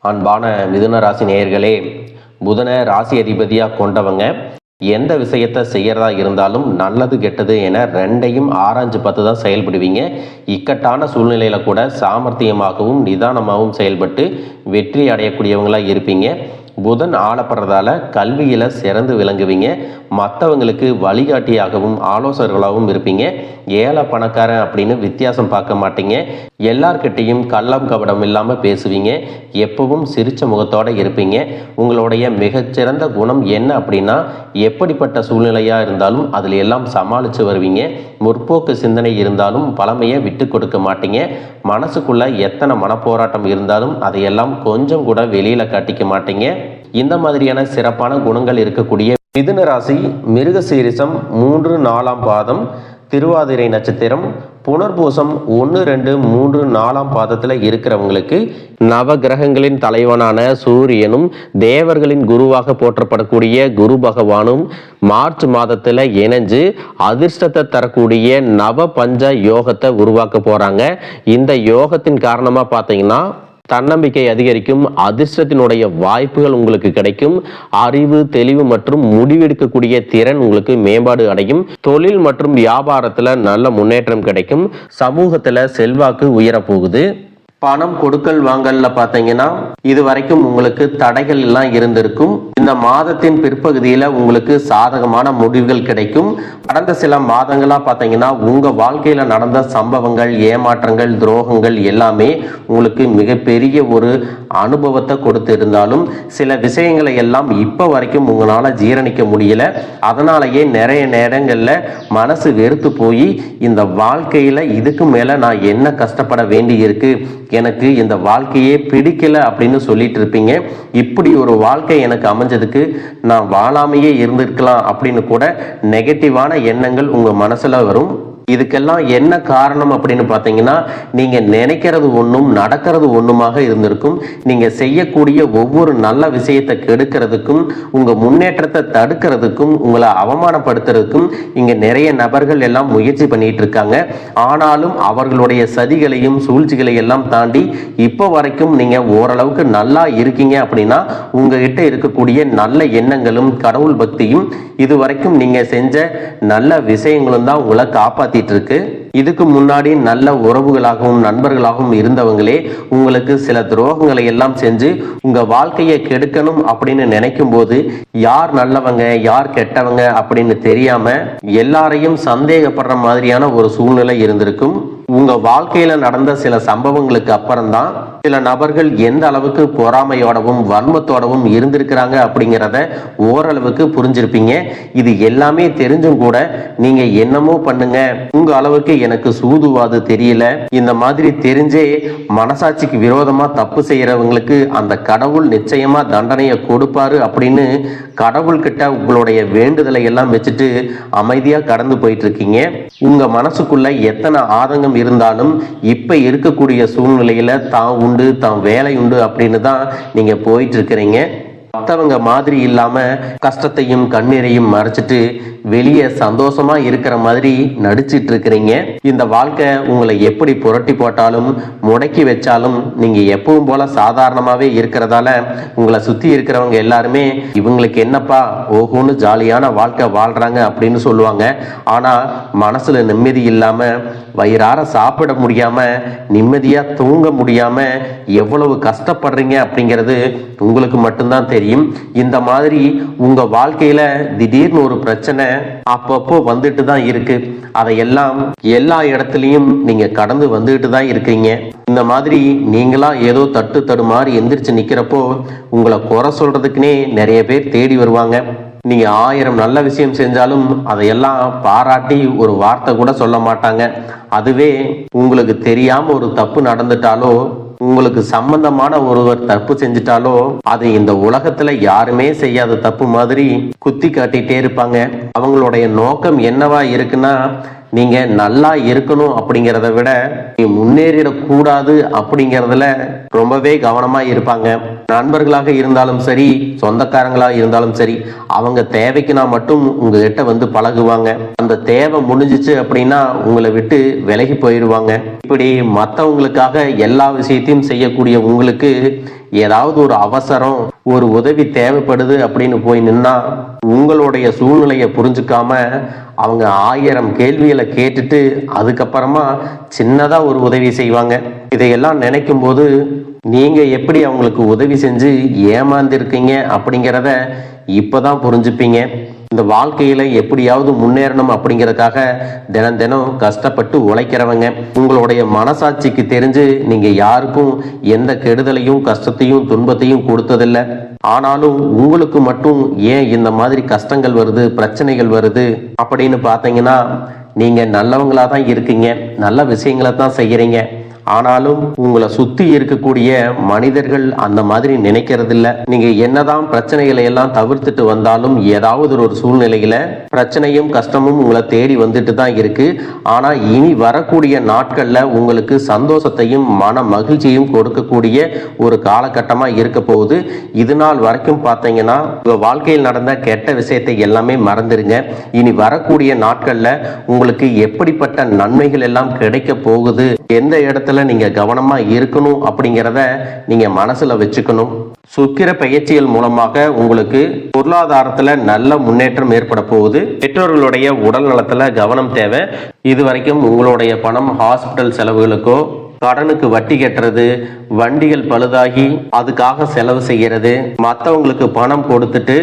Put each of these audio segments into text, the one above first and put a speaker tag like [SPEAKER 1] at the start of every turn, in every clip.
[SPEAKER 1] அன்பான மிதுன ராசி நேயர்களே, புதனை ராசி அதிபதியாக கொண்டவங்க எந்த விஷயத்தை செய்யறதா இருந்தாலும் நல்லது கெட்டது என ரெண்டையும் ஆராய்ஞ்சு பார்த்து தான் செயல்படுவீங்க. இக்கட்டான சூழ்நிலையில் கூட சாமர்த்தியமாகவும் நிதானமாகவும் செயல்பட்டு வெற்றி அடையக்கூடியவங்களாக இருப்பீங்க. புதன் ஆளப்படுறதால கல்வியில் சிறந்து விளங்குவீங்க. மற்றவங்களுக்கு வழிகாட்டியாகவும் ஆலோசகர்களாகவும் இருப்பீங்க. ஏழை பணக்காரன் அப்படின்னு வித்தியாசம் பார்க்க மாட்டீங்க. எல்லார்கிட்டையும் கள்ளம் கபடம் இல்லாமல் பேசுவீங்க. எப்பவும் சிரிச்ச முகத்தோடு இருப்பீங்க. உங்களுடைய மிகச்சிறந்த குணம் என்ன அப்படின்னா, எப்படிப்பட்ட சூழ்நிலையாக இருந்தாலும் அதில் எல்லாம் சமாளித்து வருவீங்க. முற்போக்கு சிந்தனை இருந்தாலும் பழமையை விட்டு கொடுக்க மாட்டீங்க. மனசுக்குள்ள எத்தனை மனப்போராட்டம் இருந்தாலும் அதையெல்லாம் கொஞ்சம் கூட வெளியில் காட்டிக்க மாட்டீங்க. இந்த மாதிரியான சிறப்பான குணங்கள் இருக்கக்கூடிய மிதுன ராசி மிருகசீரிசம் 3, 4ஆம் பாதம், திருவாதிரை நட்சத்திரம், புனர்பூசம் 1, 2, 3, 4ஆம் பாதத்தில் இருக்கிறவங்களுக்கு நவ கிரகங்களின் தலைவனான சூரியனும் தேவர்களின் குருவாக போற்றப்படக்கூடிய குரு பகவானும் மார்ச் மாதத்தில் இணைஞ்சு அதிர்ஷ்டத்தை தரக்கூடிய நவ பஞ்ச யோகத்தை உருவாக்க போறாங்க. இந்த யோகத்தின் காரணமா பார்த்தீங்கன்னா தன்னம்பிக்கை அதிகரிக்கும். அதிர்ஷ்டத்தினுடைய வாய்ப்புகள் உங்களுக்கு கிடைக்கும். அறிவு, தெளிவு மற்றும் முடிவெடுக்கக்கூடிய திறன் உங்களுக்கு மேம்பாடு அடையும். தொழில் மற்றும் வியாபாரத்துல நல்ல முன்னேற்றம் கிடைக்கும். சமூகத்துல செல்வாக்கு உயரப்போகுது. பணம் கொடுக்கல் வாங்கல்ல பார்த்தீங்கன்னா இது வரைக்கும் உங்களுக்கு தடைகள் எல்லாம் இருந்திருக்கும். இந்த மாதத்தின் பிற்பகுதியில் உங்களுக்கு சாதகமான முடிவுகள் கிடைக்கும். கடந்த சில மாதங்களா பார்த்தீங்கன்னா உங்க வாழ்க்கையில நடந்த சம்பவங்கள், ஏமாற்றங்கள், துரோகங்கள் எல்லாமே உங்களுக்கு மிகப்பெரிய ஒரு அனுபவத்தை கொடுத்து இருந்தாலும் சில விஷயங்களை எல்லாம் இப்ப வரைக்கும் உங்களால ஜீரணிக்க முடியல. அதனாலேயே நிறைய நேரங்கள்ல மனசு வெறுத்து போய் இந்த வாழ்க்கையில இதுக்கு மேல நான் என்ன கஷ்டப்பட வேண்டி இருக்கு, எனக்கு இந்த வாழ்க்கையே பிடிக்கல அப்படின்னு சொல்லிட்டு இருப்பீங்க. இப்படி ஒரு வாழ்க்கை எனக்கு அமைஞ்சதுக்கு நான் வாழாமையே இருந்திருக்கலாம் அப்படின்னு கூட நெகட்டிவான எண்ணங்கள் உங்க மனசுல வரும். இதுக்கெல்லாம் என்ன காரணம் அப்படின்னு பார்த்தீங்கன்னா, நீங்க நினைக்கிறது ஒன்றும் நடக்கிறது ஒன்றுமாக இருந்திருக்கும். நீங்க செய்யக்கூடிய ஒவ்வொரு நல்ல விஷயத்தை கெடுக்கிறதுக்கும், உங்க முன்னேற்றத்தை தடுக்கிறதுக்கும், உங்களை அவமானப்படுத்துறதுக்கும் இங்க நிறைய நபர்கள் எல்லாம் முயற்சி பண்ணிட்டு இருக்காங்க. ஆனாலும் அவர்களுடைய சதிகளையும் சூழ்ச்சிகளை எல்லாம் தாண்டி இப்போ வரைக்கும் நீங்க ஓரளவுக்கு நல்லா இருக்கீங்க. அப்படின்னா உங்ககிட்ட இருக்கக்கூடிய நல்ல எண்ணங்களும் கடவுள் பக்தியும் இதுவரைக்கும் நீங்க செஞ்ச நல்ல விஷயங்களும் தான் உங்களை காப்பாத்தி இருக்கு. இதுக்கு முன்னாடி நல்ல உறவுகளாகவும் நண்பர்களாகவும் இருந்தவங்களே உங்களுக்கு சில துரோகங்களை எல்லாம் செஞ்சு உங்க வாழ்க்கையை கெடுக்கணும் அப்படின்னு நினைக்கும் போது யார் நல்லவங்க யார் கெட்டவங்க அப்படின்னு தெரியாம எல்லாரையும் சந்தேகப்படுற மாதிரியான ஒரு சூழ்நிலை இருந்திருக்கும். உங்க வாழ்க்கையில நடந்த சில சம்பவங்களுக்கு அப்புறம்தான் சில நபர்கள் எந்த அளவுக்கு பொறாமையோடவும் வன்மத்தோடவும் இருந்திருக்கிறாங்க அப்படிங்கிறத ஓரளவுக்கு புரிஞ்சிருப்பீங்க. இது எல்லாமே தெரிஞ்சும் கூட நீங்க என்னமோ பண்ணுங்க, உங்க அளவுக்கு எனக்கு சூதுவாது தெரியல, இந்த மாதிரி தெரிஞ்சே மனசாட்சிக்கு விரோதமா தப்பு செய்யறவங்களுக்கு அந்த கடவுள் நிச்சயமா தண்டனையை கொடுப்பாரு அப்படின்னு கடவுள்கிட்ட உங்களுடைய வேண்டுதலை எல்லாம் வச்சுட்டு அமைதியா கடந்து போயிட்டு இருக்கீங்க. உங்க மனசுக்குள்ள எத்தனை ஆதங்கம் இருந்தாலும் இப்ப இருக்கக்கூடிய சூழ்நிலையில தான் உண்டு தான் வேலை உண்டு அப்படின்னு தான் நீங்க போயிட்டு இருக்கிறீங்க. மற்றவங்க மாதிரி இல்லாம கஷ்டத்தையும் கண்ணீரையும் மறைச்சிட்டு வெளியே சந்தோஷமா இருக்கிற மாதிரி நடிச்சிட்டு இருக்கிறீங்க. இந்த வாழ்க்கை உங்களை எப்படி புரட்டி போட்டாலும் முடக்கி வச்சாலும் நீங்க எப்பவும் போல சாதாரணமாவே இருக்கிறதால உங்களை சுத்தி இருக்கிறவங்க எல்லாருமே இவங்களுக்கு என்னப்பா ஓஹோன்னு ஜாலியான வாழ்க்கை வாழ்றாங்க அப்படின்னு சொல்லுவாங்க. ஆனா மனசுல நிம்மதி இல்லாம, வயிறார சாப்பிட முடியாம, நிம்மதியா தூங்க முடியாம எவ்வளவு கஷ்டப்படுறீங்க அப்படிங்கிறது உங்களுக்கு மட்டும்தான் தெரியும். இந்த மாதிரி உங்க வாழ்க்கையில திடீர்னு ஒரு பிரச்சனை அப்பப்போ வந்துட்டு தான் இருக்கு. அதையெல்லாம் எல்லா இடத்துலயும் நீங்க கடந்து வந்துட்டு தான் இருக்கீங்க. இந்த மாதிரி நீங்களா ஏதோ தட்டு தடுமாறி எந்திரிச்சு நிக்கிறப்போ உங்களை குறை சொல்றதுக்குன்னே நிறைய பேர் தேடி வருவாங்க. நீங்க 1000 நல்ல விஷயம் செஞ்சாலும் அதையெல்லாம் பாராட்டி ஒரு வார்த்தை கூட சொல்ல மாட்டாங்க. அதுவே உங்களுக்கு தெரியாம ஒரு தப்பு நடந்துட்டாலோ, உங்களுக்கு சம்பந்தமான ஒருவர் தப்பு செஞ்சிட்டாலோ அது இந்த உலகத்துல யாருமே செய்யாத தப்பு மாதிரி குத்தி காட்டிட்டே இருப்பாங்க. அவங்களுடைய நோக்கம் என்னவா இருக்குன்னா, நீங்க நல்லா இருக்கணும் அப்படிங்கிறத விட முன்னேறிடக்கூடாது அப்படிங்கிறதுல ரொம்பவே கவனமா இருப்பாங்க. நண்பர்களாக இருந்தாலும் சரி, சொந்தக்காரங்களாக இருந்தாலும் சரி, அவங்க தேவைக்குனா மட்டும் உங்ககிட்ட வந்து பழகுவாங்க. அந்த தேவை முடிஞ்சிச்சு அப்படின்னா உங்களை விட்டு விலகி போயிடுவாங்க. இப்படி மற்றவங்களுக்காக எல்லா விஷயத்தையும் செய்யக்கூடிய உங்களுக்கு ஏதாவது ஒரு அவசரம், ஒரு உதவி தேவைப்படுது அப்படின்னு போய் நின்னா உங்களுடைய சூழ்நிலையை புரிஞ்சுக்காம அவங்க 1000 கேள்விகளை கேட்டுட்டு அதுக்கப்புறமா சின்னதா ஒரு உதவி செய்வாங்க. இதையெல்லாம் நினைக்கும் போது நீங்க எப்படி அவங்களுக்கு உதவி செஞ்சு ஏமாந்திருக்கீங்க அப்படிங்கிறத இப்பதான் புரிஞ்சுப்பீங்க. இந்த வாழ்க்கையில எப்படியாவது முன்னேறணும் அப்படிங்கறதுக்காக தினம் தினம் கஷ்டப்பட்டு உழைக்கிறவங்க. உங்களுடைய மனசாட்சிக்கு தெரிஞ்சு நீங்க யாருக்கும் எந்த கெடுதலையும் கஷ்டத்தையும் துன்பத்தையும் கொடுத்ததில்லை. ஆனாலும் உங்களுக்கு மட்டும் ஏன் இந்த மாதிரி கஷ்டங்கள் வருது, பிரச்சனைகள் வருது அப்படின்னு பார்த்தீங்கன்னா நீங்க நல்லவங்களா தான் இருக்கீங்க, நல்ல விஷயங்களை தான் செய்யறீங்க. ஆனாலும் உங்களை சுத்தி இருக்கக்கூடிய மனிதர்கள் அந்த மாதிரி நினைக்கிறது இல்ல. நீங்க என்னதான் பிரச்சனைகளை எல்லாம் தவிர்த்துட்டு வந்தாலும் ஏதாவது ஒரு சூழ்நிலையில பிரச்சனையும் கஷ்டமும் உங்களை தேடி வந்துட்டு தான் இருக்கு. ஆனா இனி வரக்கூடிய நாட்கள்ல உங்களுக்கு சந்தோஷத்தையும் மன மகிழ்ச்சியும் கொடுக்கக்கூடிய ஒரு காலகட்டமா இருக்க போகுது. இது நாள் வரைக்கும் பார்த்தீங்கன்னா உங்க வாழ்க்கையில் நடந்த கெட்ட விஷயத்தை எல்லாமே மறந்துருங்க. இனி வரக்கூடிய நாட்கள்ல உங்களுக்கு எப்படிப்பட்ட நன்மைகள் எல்லாம் கிடைக்க போகுது, எந்த இடத்துல நீங்க கவனமா இருக்கணும் அப்படிங்கிறத நீங்க மனசுல வச்சுக்கணும். சுக்கிர பயிற்சிகள் மூலமாக உங்களுக்கு பொருளாதாரத்துல நல்ல முன்னேற்றம் ஏற்பட போகுது. பெற்றோர்களுடைய உடல் நலத்துல கவனம் தேவை. இதுவரைக்கும் உங்களுடைய பணம் ஹாஸ்பிட்டல் செலவுகளுக்கோ, கடனுக்கு வட்டி கட்டுறது, வண்டிகள் பழுதாகி அதுக்காக செலவு செய்கிறது, மற்றவங்களுக்கு பணம் கொடுத்துட்டு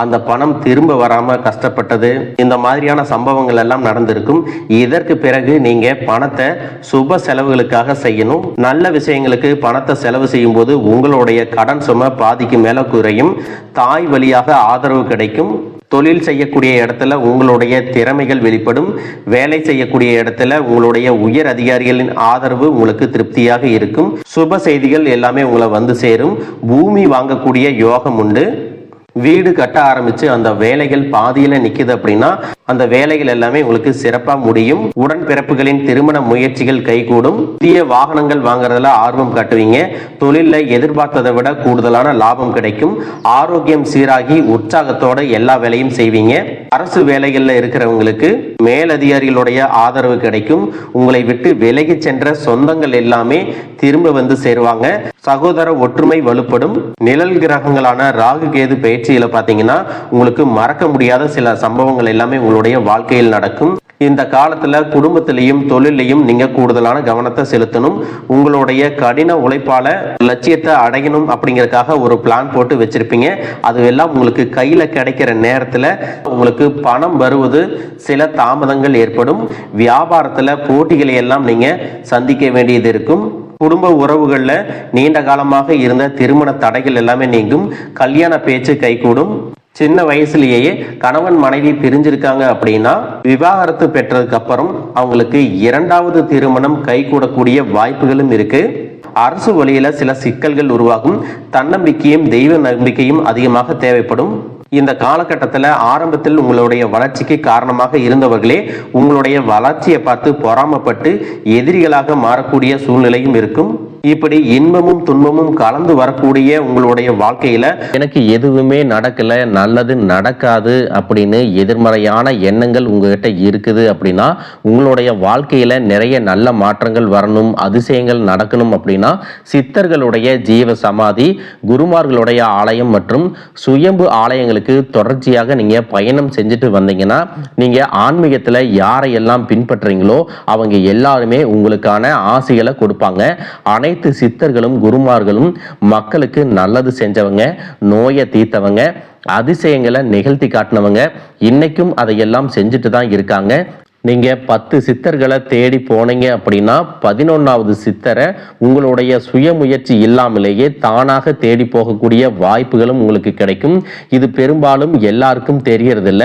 [SPEAKER 1] அந்த பணம் திரும்ப வராம கஷ்டப்பட்டது, இந்த மாதிரியான சம்பவங்கள் எல்லாம் நடந்திருக்கும். இதற்கு பிறகு நீங்க பணத்தை சுப செலவுகளுக்காக செய்யணும். நல்ல விஷயங்களுக்கு பணத்தை செலவு செய்யும் போது உங்களுடைய கடன் சுமை பாதிக்கு மேல குறையும். தாய் வழியாக ஆதரவு கிடைக்கும். தொழில் செய்யக்கூடிய இடத்துல உங்களுடைய திறமைகள் வெளிப்படும். வேலை செய்யக்கூடிய இடத்துல உங்களுடைய உயர் அதிகாரிகளின் ஆதரவு உங்களுக்கு திருப்தியாக இருக்கும். சுப செய்திகள் எல்லாமே உங்களை வந்து சேரும். பூமி வாங்கக்கூடிய யோகம் உண்டு. வீடு கட்ட ஆரம்பிச்சு அந்த வேலைகள் பாதியில நிக்குது அப்படின்னா அந்த வேலைகள் எல்லாமே உங்களுக்கு சிறப்பா முடியும். உடன்பிறப்புகளின் திருமண முயற்சிகள் கைகூடும். புதிய வாகனங்கள் வாங்குறதுல ஆர்வம் காட்டுவீங்க. தொழில எதிர்பார்த்ததை விட கூடுதலான லாபம் கிடைக்கும். ஆரோக்கியம் சீராகி உற்சாகத்தோட எல்லா வேலையும் செய்வீங்க. அரசு வேலைகள்ல இருக்கிறவங்களுக்கு மேலதிகாரிகளுடைய ஆதரவு கிடைக்கும். உங்களை விட்டு விலகி சென்ற சொந்தங்கள் எல்லாமே திரும்ப வந்து சேருவாங்க. சகோதர ஒற்றுமை வலுப்படும். நிழல் கிரகங்களான ராகு கேது பயிற்சியில பாத்தீங்கன்னா உங்களுக்கு மறக்க முடியாத சில சம்பவங்கள் எல்லாமே உங்களுடைய வாழ்க்கையில் நடக்கும். இந்த காலத்துல குடும்பத்திலையும் தொழிலையும் நீங்க கூடுதலான கவனத்தை செலுத்தணும். உங்களுடைய கடின உழைப்பால லட்சியத்தை அடையணும் அப்படிங்கறதுக்காக ஒரு பிளான் போட்டு வச்சிருப்பீங்க. அது எல்லாம் உங்களுக்கு கையில கிடைக்கிற நேரத்துல உங்களுக்கு பணம் வருவது சில தாமதங்கள் ஏற்படும். வியாபாரத்துல போட்டிகளை எல்லாம் நீங்க சந்திக்க வேண்டியது இருக்கும். குடும்ப உறவுகள்ல நீண்ட காலமாக இருந்த திருமண தடைகள் எல்லாமே நீங்கும். கல்யாண பேச்சு கைகூடும். சின்ன வயசுலேயே கணவன் மனைவி பிரிஞ்சிருக்காங்க அப்படின்னா விவாகரத்து பெற்றதுக்கு அப்புறம் அவங்களுக்கு 2வது திருமணம் கைகூடக்கூடிய வாய்ப்புகளும் இருக்கு. அரசு வழியில சில சிக்கல்கள் உருவாகும். தன்னம்பிக்கையும் தெய்வ நம்பிக்கையும் அதிகமாக தேவைப்படும். இந்த காலகட்டத்தில் ஆரம்பத்தில் உங்களுடைய வளர்ச்சிக்கு காரணமாக இருந்தவர்களே உங்களுடைய வளர்ச்சியை பார்த்து பொறாமப்பட்டு எதிரிகளாக மாறக்கூடிய சூழ்நிலையும் இருக்கும். இப்படி இன்பமும் துன்பமும் கலந்து வரக்கூடிய உங்களுடைய வாழ்க்கையில எனக்கு எதுவுமே நடக்கல, நல்லது நடக்காது அப்படின்னு எதிர்மறையான எண்ணங்கள் உங்ககிட்ட இருக்குது அப்படின்னா உங்களுடைய வாழ்க்கையில நிறைய நல்ல மாற்றங்கள் வரணும், அதிசயங்கள் நடக்கணும் அப்படின்னா சித்தர்களுடைய ஜீவ சமாதி, குருமார்களுடைய ஆலயம் மற்றும் சுயம்பு ஆலயங்களுக்கு தொடர்ச்சியாக நீங்க பயணம் செஞ்சுட்டு வந்தீங்கன்னா நீங்க ஆன்மீகத்துல யாரையெல்லாம் பின்பற்றீங்களோ அவங்க எல்லாருமே உங்களுக்கான ஆசைகளை கொடுப்பாங்க. அனைத்து சித்தர்களும் குருமார்களும் மக்களுக்கு நல்லது செஞ்சவங்க, நோயை தீர்த்தவங்க, அதிசயங்களை நிகழ்த்தி காட்டினவங்க, இன்னைக்கும் அதையெல்லாம் செஞ்சுட்டு தான் இருக்காங்க. நீங்க 10 சித்தர்களை தேடி போனீங்க அப்படின்னா 11வது சித்தரை உங்களுடைய சுயமுயற்சி இல்லாமலேயே தானாக தேடி போகக்கூடிய வாய்ப்புகளும் உங்களுக்கு கிடைக்கும். இது பெரும்பாலும் எல்லாருக்கும் தெரியறதில்ல.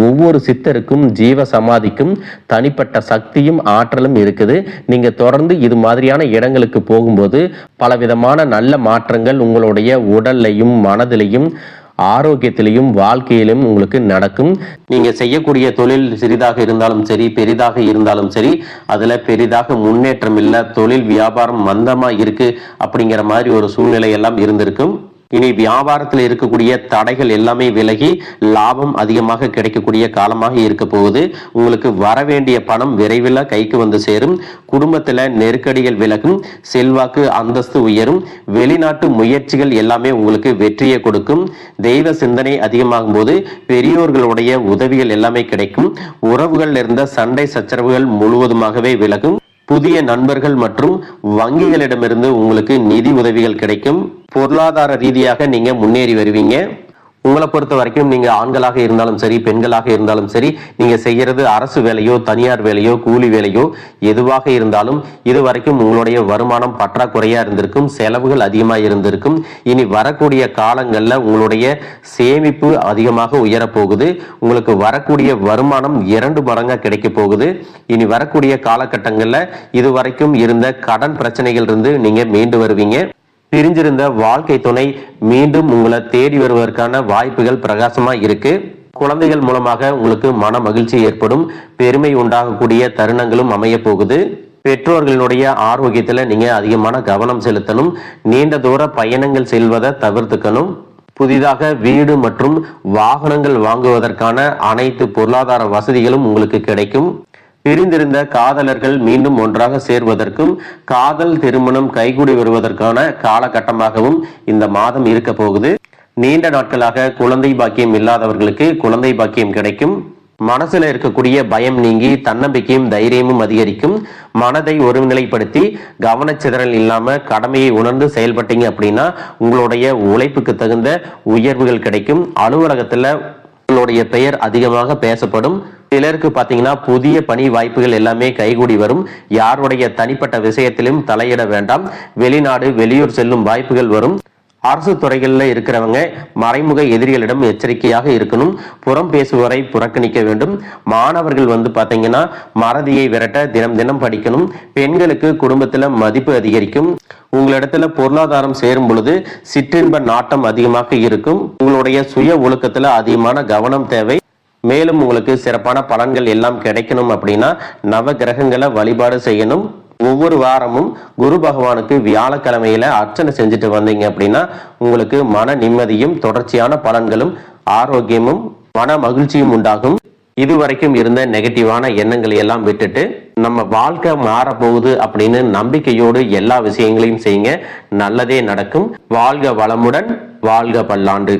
[SPEAKER 1] ஒவ்வொரு சித்தருக்கும் ஜீவ சமாதிக்கும் தனிப்பட்ட சக்தியும் ஆற்றலும் இருக்குது. நீங்க தொடர்ந்து இது மாதிரியான இடங்களுக்கு போகும்போது பலவிதமான நல்ல மாற்றங்கள் உங்களுடைய உடல்லையும் மனதிலையும் ஆரோக்கியத்திலையும் வாழ்க்கையிலும் உங்களுக்கு நடக்கும். நீங்க செய்யக்கூடிய தொழில் சிறிதாக இருந்தாலும் சரி, பெரிதாக இருந்தாலும் சரி, அதுல பெரிதாக முன்னேற்றம் இல்லை, தொழில் வியாபாரம் மந்தமா இருக்கு அப்படிங்கிற மாதிரி ஒரு சூழ்நிலை எல்லாம் இருந்திருக்கும். இனி வியாபாரத்தில் இருக்கக்கூடிய தடைகள் எல்லாமே விலகி லாபம் அதிகமாக கிடைக்கக்கூடிய காலமாக இருக்க போகுது. உங்களுக்கு வர வேண்டிய பணம் விரைவில் கைக்கு வந்து சேரும். குடும்பத்தில் நெருக்கடிகள் விலகும், செல்வாக்கு அந்தஸ்து உயரும், வெளிநாட்டு முயற்சிகள் எல்லாமே உங்களுக்கு வெற்றியை கொடுக்கும். தெய்வ சிந்தனை அதிகமாகும் போது பெரியோர்களுடைய உதவிகள் எல்லாமே கிடைக்கும். உறவுகள் இருந்த சண்டை சச்சரவுகள் முழுவதுமாகவே விலகும். புதிய நண்பர்கள் மற்றும் வங்கிகளிடமிருந்து உங்களுக்கு நிதி உதவிகள் கிடைக்கும். பொருளாதார ரீதியாக நீங்க முன்னேறி வருவீங்க. உங்களை பொறுத்த வரைக்கும் நீங்க ஆண்களாக இருந்தாலும் சரி, பெண்களாக இருந்தாலும் சரி, நீங்க செய்யறது அரசு வேலையோ, தனியார் வேலையோ, கூலி வேலையோ எதுவாக இருந்தாலும் இதுவரைக்கும் உங்களுடைய வருமானம் பற்றாக்குறையா இருந்திருக்கும், செலவுகள் அதிகமாக இருந்திருக்கும். இனி வரக்கூடிய காலங்கள்ல உங்களுடைய சேமிப்பு அதிகமாக உயரப்போகுது. உங்களுக்கு வரக்கூடிய வருமானம் 2 மடங்கா கிடைக்க போகுது. இனி வரக்கூடிய காலகட்டங்கள்ல இதுவரைக்கும் இருந்த கடன் பிரச்சனைகள் இருந்து நீங்க மீண்டு வருவீங்க. பிரிஞ்சிருந்த வாழ்க்கை துணை மீண்டும் உங்களை தேடி வருவதற்கான வாய்ப்புகள் பிரகாசமா இருக்கு. குழந்தைகள் மூலமாக உங்களுக்கு மன மகிழ்ச்சி ஏற்படும், பெருமை உண்டாகக்கூடிய தருணங்களும் அமைய போகுது. பெற்றோர்களுடைய ஆரோக்கியத்துல நீங்க அதிகமான கவனம் செலுத்தணும். நீண்ட தூர பயணங்கள் செல்வதை தவிர்த்துக்கணும். புதிதாக வீடு மற்றும் வாகனங்கள் வாங்குவதற்கான அனைத்து பொருளாதார வசதிகளும் உங்களுக்கு கிடைக்கும். பிரிந்திருந்த காதலர்கள் மீண்டும் ஒன்றாக சேர்வதற்கும் காதல் திருமணம் கைகூடி வருவதற்கான காலகட்டமாகவும் இந்த மாதம் இருக்க போகுது. நீண்ட நாட்களாக குழந்தை பாக்கியம் இல்லாதவர்களுக்கு குழந்தை பாக்கியம் கிடைக்கும். மனசுல இருக்கக்கூடிய பயம் நீங்கி தன்னம்பிக்கையும் தைரியமும் அதிகரிக்கும். மனதை ஒருநிலைப்படுத்தி கவனச்சிதறல் இல்லாம கடமையை உணர்ந்து செயல்பட்டீங்க அப்படின்னா உங்களுடைய உழைப்புக்கு தகுந்த உயர்வுகள் கிடைக்கும். அலுவலகத்துல உங்களுடைய பெயர் அதிகமாக பேசப்படும். சிலருக்கு பாத்தீங்கன்னா புதிய பணி வாய்ப்புகள் எல்லாமே கைகூடி வரும். யாருடைய தனிப்பட்ட விஷயத்திலும் தலையிட வேண்டாம். வெளிநாடு வெளியூர் செல்லும் வாய்ப்புகள் வரும். அரசு துறைகளில் இருக்கிறவங்க மறைமுக எதிரிகளிடம் எச்சரிக்கையாக இருக்கணும். புறம் பேசுவரை புறக்கணிக்க வேண்டும். மாணவர்கள் பாத்தீங்கன்னா மறதியை விரட்ட தினம் தினம் படிக்கணும். பெண்களுக்கு குடும்பத்துல மதிப்பு அதிகரிக்கும். உங்களிடத்துல பொருளாதாரம் சேரும் பொழுது சிற்றின்ப நாட்டம் அதிகமாக இருக்கும். உங்களுடைய சுய ஒழுக்கத்துல அதிகமான கவனம் தேவை. மேலும் உங்களுக்கு சிறப்பான பலன்கள் எல்லாம் கிடைக்கணும் அப்படின்னா நவ கிரகங்களை வழிபாடு செய்யணும். ஒவ்வொரு வாரமும் குரு பகவானுக்கு வியாழக்கிழமையில அர்ச்சனை செஞ்சுட்டு வந்தீங்க அப்படின்னா உங்களுக்கு மன நிம்மதியும் தொடர்ச்சியான பலன்களும் ஆரோக்கியமும் மன மகிழ்ச்சியும் உண்டாகும். இதுவரைக்கும் இருந்த நெகட்டிவான எண்ணங்களை எல்லாம் விட்டுட்டு நம்ம வாழ்க்கை மாறப்போகுது அப்படின்னு நம்பிக்கையோடு எல்லா விஷயங்களையும் செய்யுங்க. நல்லதே நடக்கும். வாழ்க வளமுடன், வாழ்க பல்லாண்டு.